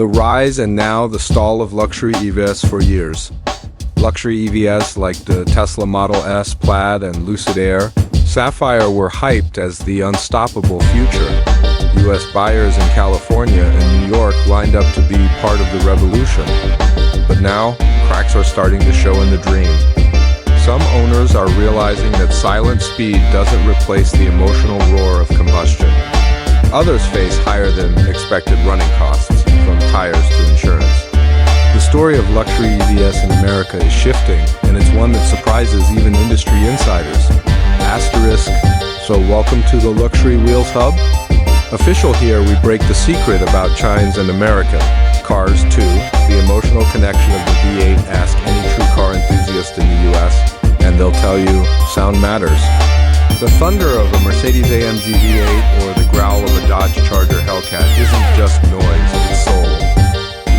The rise and now the stall of luxury EVs for years. Luxury EVs like the Tesla Model S, Plaid, and Lucid Air, Sapphire were hyped as the unstoppable future. US buyers in California and New York lined up to be part of the revolution. But now, cracks are starting to show in the dream. Some owners are realizing that silent speed doesn't replace the emotional roar of combustion. Others face higher than expected running costs, from tires to insurance. The story of luxury EVs in America is shifting, and it's one that surprises even industry insiders. Asterisk, so welcome to the Luxury Wheels Hub? Official here, we break the secret about Chines and America. Cars 2, the emotional connection of the V8. Ask any true car enthusiast in the US, and they'll tell you, sound matters. The thunder of a Mercedes-AMG V8 or the growl of a Dodge Charger Hellcat isn't just noise, it's soul.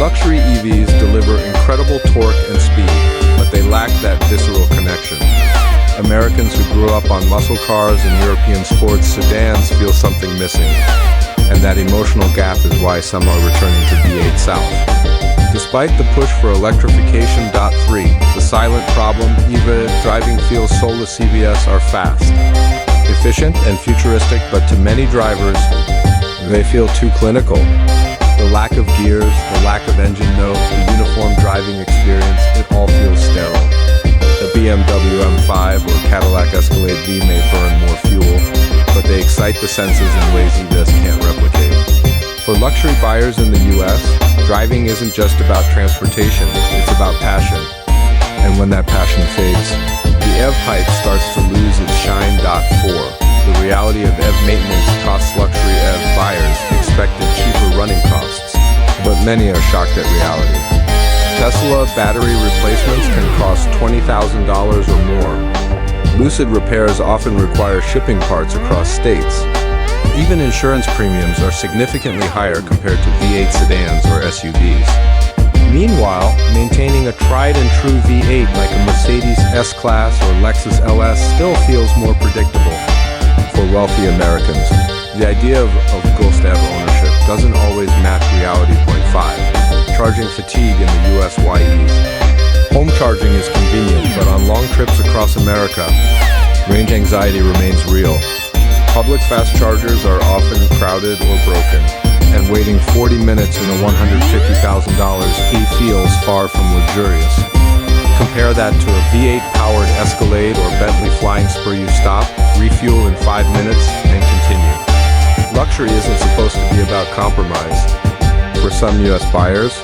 Luxury EVs deliver incredible torque and speed, but they lack that visceral connection. Americans who grew up on muscle cars and European sports sedans feel something missing, and that emotional gap is why some are returning to V8 South. Despite the push for electrification. 3, the silent problem, EV driving feels Soulless EVs are fast, efficient, and futuristic, but to many drivers, they feel too clinical. The lack of gears, the lack of engine note, the uniform driving experience, it all feels sterile. The BMW M5 or Cadillac Escalade V may burn more fuel, but they excite the senses in ways EVs can't replicate. For luxury buyers in the US, driving isn't just about transportation, it's about passion. And when that passion fades, the EV hype starts to lose its shine. 4. The reality of EV maintenance costs luxury EV buyers expected cheaper running costs, but many are shocked at reality. Tesla battery replacements can cost $20,000 or more. Lucid repairs often require shipping parts across states. Even insurance premiums are significantly higher compared to V8 sedans or SUVs. Meanwhile, maintaining a tried-and-true V8 like a Mercedes S-Class or Lexus LS still feels more predictable. For wealthy Americans, the idea of ghost EV ownership doesn't always match reality. 5. Charging fatigue in the US. Home charging is convenient, but on long trips across America, range anxiety remains real. Public fast chargers are often crowded or broken, and waiting 40 minutes in a $150,000 E feels far from luxurious. Compare that to a V8-powered Escalade or Bentley Flying Spur. You stop, refuel in 5 minutes, and continue. Luxury isn't supposed to be about compromise. For some US buyers,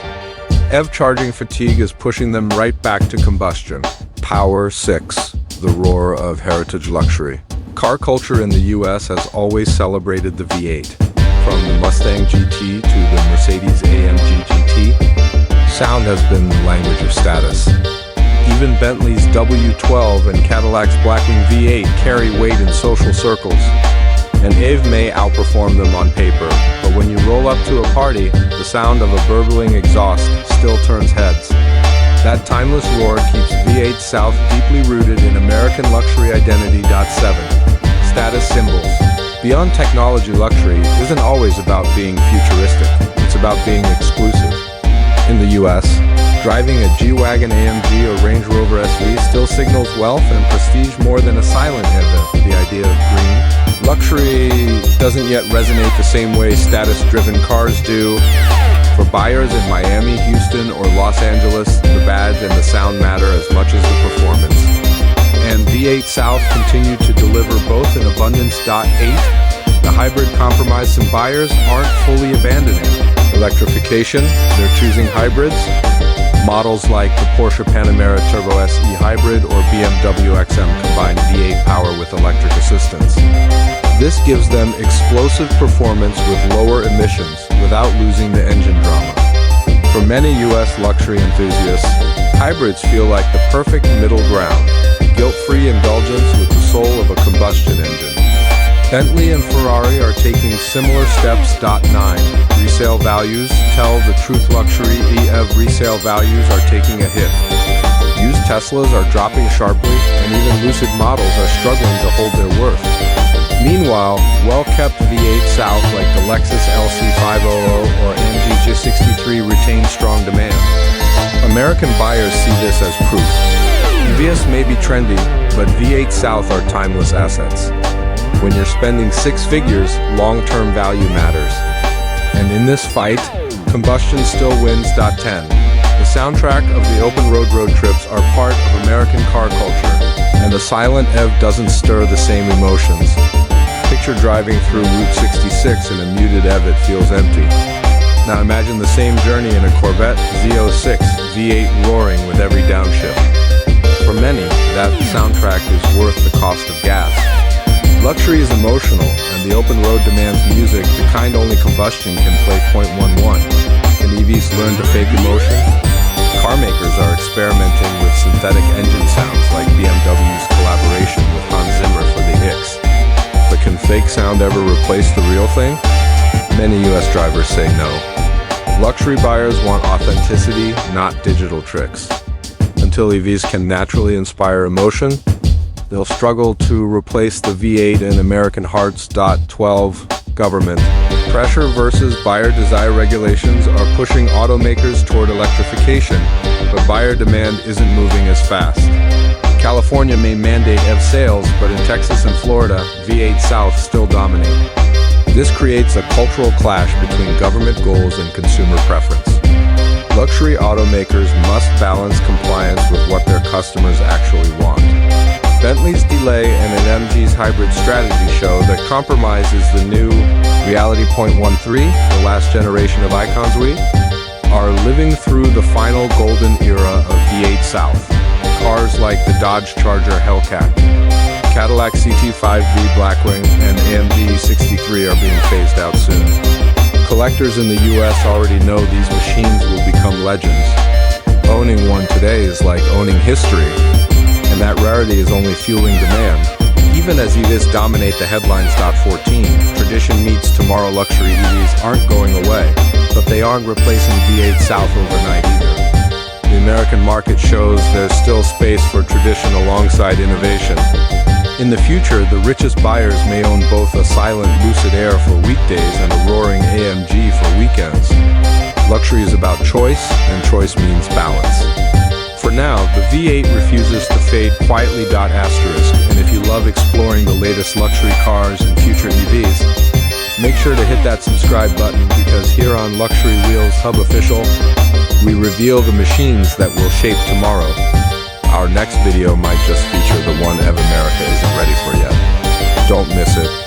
EV charging fatigue is pushing them right back to combustion. Power 6, the roar of heritage luxury. Car culture in the US has always celebrated the V8. From the Mustang GT to the Mercedes-AMG GT, sound has been the language of status. Even Bentley's W12 and Cadillac's Blackwing V8 carry weight in social circles. An EV may outperform them on paper, but when you roll up to a party, the sound of a burbling exhaust still turns heads. That timeless roar keeps V8 South deeply rooted in American luxury identity. 7. Status symbols. Beyond technology, luxury isn't always about being futuristic, it's about being exclusive. In the US, driving a G-Wagon AMG or Range Rover SV still signals wealth and prestige more than a silent EV. The idea of green. Luxury doesn't yet resonate the same way status-driven cars do. For buyers in Miami, Houston, or Los Angeles, the badge and the sound matter as much as the performance. And V8 South continued to deliver both in abundance. 8. The hybrid compromise some buyers aren't fully abandoning. Electrification, they're choosing hybrids. Models like the Porsche Panamera Turbo SE Hybrid or BMW XM combine V8 power with electric assistance. This gives them explosive performance with lower emissions without losing the engine drama. For many US luxury enthusiasts, hybrids feel like the perfect middle ground, guilt-free indulgence with the soul of a combustion engine. Bentley and Ferrari are taking similar steps. 9. Resale values tell the truth. Luxury EV resale values are taking a hit. Used Teslas are dropping sharply, and even Lucid models are struggling to hold their worth. Meanwhile, well-kept V8 South like the Lexus LC500 or AMG G63 retain strong demand. American buyers see this as proof. EVs may be trendy, but V8 South are timeless assets. When you're spending six figures, long-term value matters. And in this fight, combustion still wins. 10. The soundtrack of the open road trips are part of American car culture, and a silent EV doesn't stir the same emotions. Picture driving through Route 66 in a muted EV, it feels empty. Now imagine the same journey in a Corvette Z06 V8 roaring with every downshift. For many, that soundtrack is worth the cost of gas. Luxury is emotional, and the open road demands music the kind only combustion can play. 11. Can EVs learn to fake emotion? Car makers are experimenting with synthetic engine sounds like BMW's collaboration with Hans Zimmer for the X. But can fake sound ever replace the real thing? Many US drivers say no. Luxury buyers want authenticity, not digital tricks. Until EVs can naturally inspire emotion, they'll struggle to replace the V8 in American hearts. 12. Government pressure versus buyer desire. Regulations are pushing automakers toward electrification, but buyer demand isn't moving as fast. California may mandate EV sales, but in Texas and Florida, V8 South still dominate. This creates a cultural clash between government goals and consumer preference. Luxury automakers must balance compliance with what their customers actually want. Bentley's delay and an MG's hybrid strategy show that compromise is the new reality. 13, the last generation of icons we are living through the final golden era of V8 South. Cars like the Dodge Charger Hellcat, Cadillac CT5V Blackwing, and AMG 63 are being phased out soon. Collectors in the US already know these machines will become legends. Owning one today is like owning history, and that rarity is only fueling demand. Even as EVs dominate the headlines. 14. Tradition meets tomorrow. Luxury EVs aren't going away, but they aren't replacing V8 South overnight either. The American market shows there's still space for tradition alongside innovation. In the future, the richest buyers may own both a silent Lucid Air for weekdays and a roaring AMG for weekends. Luxury is about choice, and choice means balance. For now, the V8 refuses to fade quietly. And if you love exploring the latest luxury cars and future EVs, make sure to hit that subscribe button, because here on Luxury Wheels Hub Official, we reveal the machines that will shape tomorrow. Our next video might just feature the one EV America isn't ready for yet. Don't miss it.